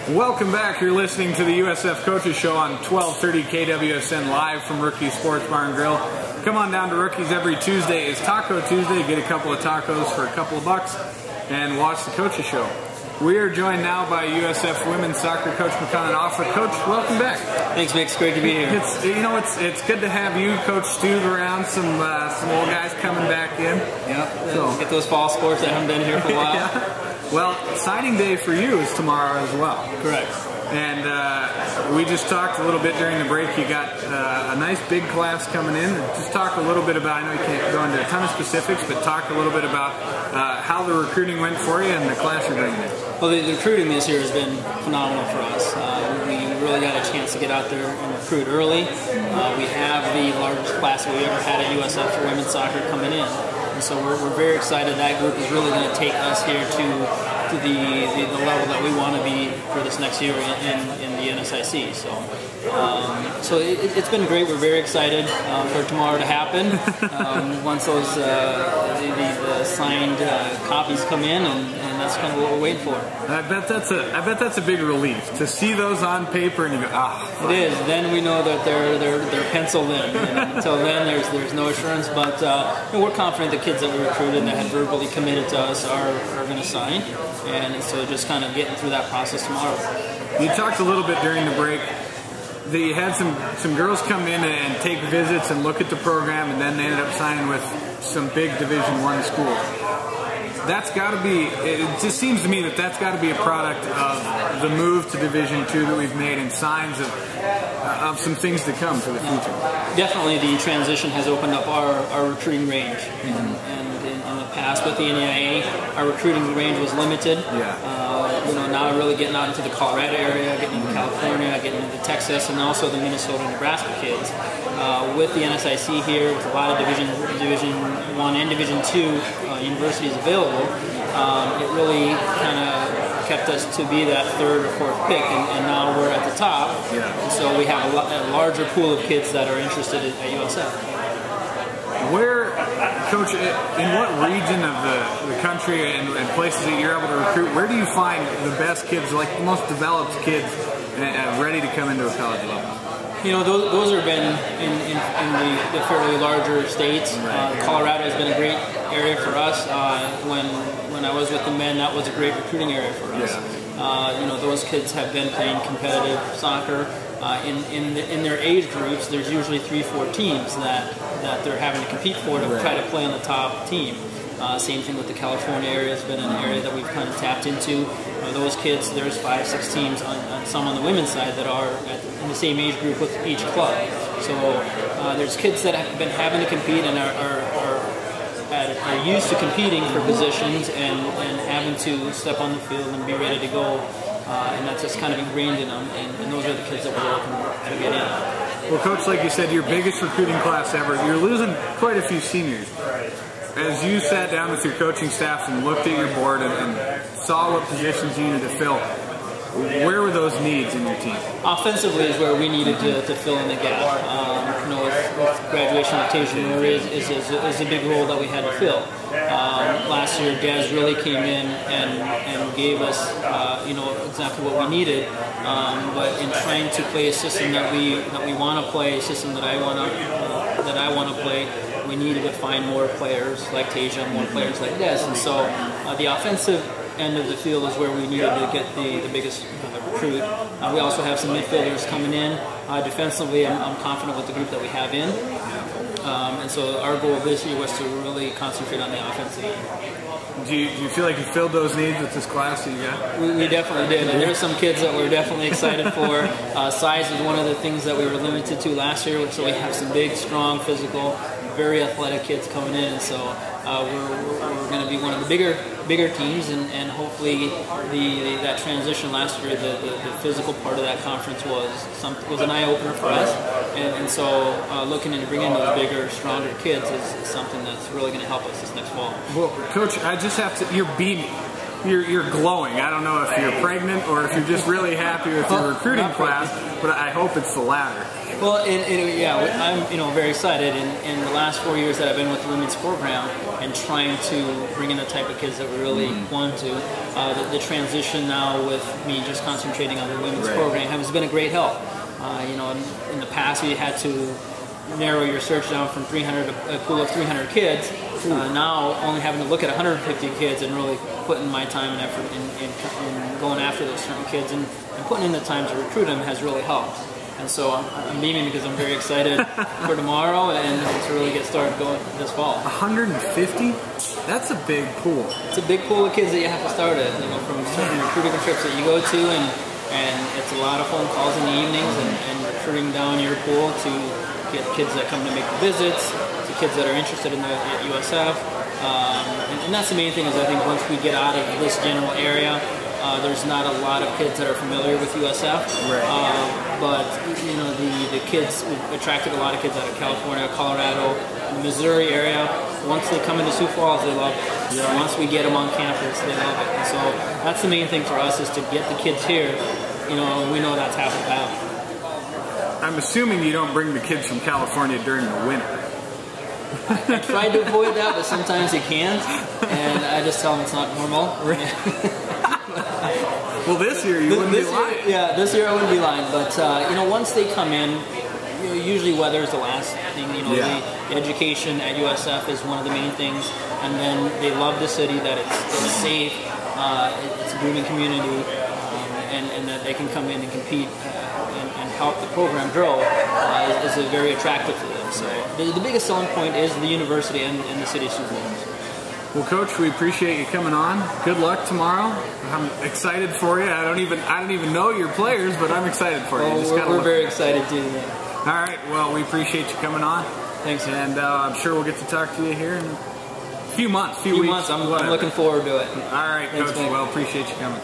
Welcome back. You're listening to the USF Coaches Show on 1230 KWSN live from Rookies Sports Bar and Grill. Come on down to Rookies every Tuesday. It's Taco Tuesday. Get a couple of tacos for a couple of bucks and watch the Coaches Show. We are joined now by USF women's soccer coach Mekonnen Afa. Coach, welcome back. Thanks, Mick. It's great to be here. It's good to have you, Coach Stu, around. Some old guys coming back in. Yep. So get those fall sports that haven't been here for a while. Yeah. Well, signing day for you is tomorrow as well. Correct. And we just talked a little bit during the break. You got a nice big class coming in. Just talk a little bit about, I know you can't go into a ton of specifics, but talk a little bit about how the recruiting went for you and the class you're bringing in. Well, the recruiting this year has been phenomenal for us. We really got a chance to get out there and recruit early. We have the largest class we ever had at USF for women's soccer coming in. And so we're very excited. That group is really going to take us here to the level that we want to be for this next year in the NSIC. So it's been great. We're very excited for tomorrow to happen. Once those the signed copies come in, and that's kind of what we're waiting for. I bet that's a big relief to see those on paper and you go, ah. It is. Then we know that they're penciled in. And until then, there's no assurance. But we're confident the kids that we recruited that had verbally committed to us are going to sign. And so just kind of getting through that process tomorrow. You talked a little bit during the break that you had some girls come in and take visits and look at the program, and then they ended up signing with some big Division I school. That's got to be, it just seems to me that's got to be a product of the move to Division II that we've made and signs of some things to come for the future. Definitely the transition has opened up our recruiting range. And in the past with the NAIA, our recruiting range was limited. Yeah. Now really getting out into the Colorado area, getting into California, getting into Texas, and also the Minnesota and Nebraska kids. With the NSIC here, with a lot of Division I and Division II universities available, it really kind of kept us to be that third or fourth pick, and now we're at the top. Yeah. And so we have a larger pool of kids that are interested at USF. Where, Coach, in what region of the country and places that you're able to recruit, where do you find the best kids, like the most developed kids, ready to come into a college level? Those have been in the fairly larger states. Colorado has been a great area for us. When I was with the men, that was a great recruiting area for us. Yeah. Those kids have been playing competitive soccer. In their age groups, there's usually 3-4 teams that they're having to compete for to try to play on the top team. Same thing with the California area. It's been an area that we've kind of tapped into. Those kids, there's 5-6 teams, some on the women's side that are in the same age group with each club. So there's kids that have been having to compete and are used to competing for positions and having to step on the field and be ready to go. And that's just kind of ingrained in them, and those are the kids that we're looking to get in. Well, Coach, like you said, your biggest recruiting class ever. You're losing quite a few seniors. As you sat down with your coaching staff and looked at your board and saw what positions you needed to fill, where were those needs in your team? Offensively is where we needed to fill in the gap. With graduation of Tasia Murray is a big role that we had to fill. Last year, Des really came in and gave us, exactly what we needed. But in trying to play a system that we want to play, a system that I want to play, we needed to find more players like Tasia, more players like Des, and so the offensive end of the field is where we needed to get the biggest recruit. We also have some midfielders coming in. Defensively, I'm confident with the group that we have in. And so our goal this year was to really concentrate on the offensive end. Do you feel like you filled those needs with this class that you got? We definitely did. And there's some kids that we're definitely excited for. Size was one of the things that we were limited to last year, so we have some big, strong, physical, very athletic kids coming in. And so we're going to be one of the bigger teams, and hopefully that transition last year, the physical part of that conference was an eye-opener for us, and so looking into bringing those bigger, stronger kids is something that's really going to help us this next fall. Well, Coach, I just have to, you're beaming. you're glowing. I don't know if you're pregnant or if you're just really happy with your recruiting class, but I hope it's the latter. Well, yeah, I'm very excited. In the last 4 years that I've been with the women's program and trying to bring in the type of kids that we really want to, the transition now with me just concentrating on the women's program has been a great help. In the past we had to narrow your search down from 300 to a pool of 300 kids. Now only having to look at 150 kids and really putting my time and effort in going after those certain kids and putting in the time to recruit them has really helped. And so I'm beaming because I'm very excited for tomorrow and to really get started going this fall. 150? That's a big pool. It's a big pool of kids that you have to start at, from certain recruiting trips that you go to, and it's a lot of phone calls in the evenings and recruiting down your pool to get kids that come to make the visits, to kids that are interested in at USF. And that's the main thing is I think once we get out of this general area, there's not a lot of kids that are familiar with USF, but the kids, we've attracted a lot of kids out of California, Colorado, the Missouri area. Once they come into Sioux Falls, they love it. Yeah. Once we get them on campus, they love it. And so that's the main thing for us is to get the kids here. We know that's half the battle. I'm assuming you don't bring the kids from California during the winter. I tried to avoid that, but sometimes you can't, and I just tell them it's not normal. Well, this year you wouldn't be lying. Yeah, this year I wouldn't be lying, but once they come in, usually weather is the last thing. The education at USF is one of the main things, and then they love the city, that it's safe, it's a booming community, and that they can come in and compete and help the program grow is very attractive for them. So the biggest selling point is the university and the city of Sioux Falls. Well, Coach, we appreciate you coming on. Good luck tomorrow. I'm excited for you. I don't even know your players, but I'm excited for you. We're very excited too. All right. Well, we appreciate you coming on. Thanks. And I'm sure we'll get to talk to you here in a few months, few weeks. I'm looking forward to it. All right, Coach. Well, appreciate you coming.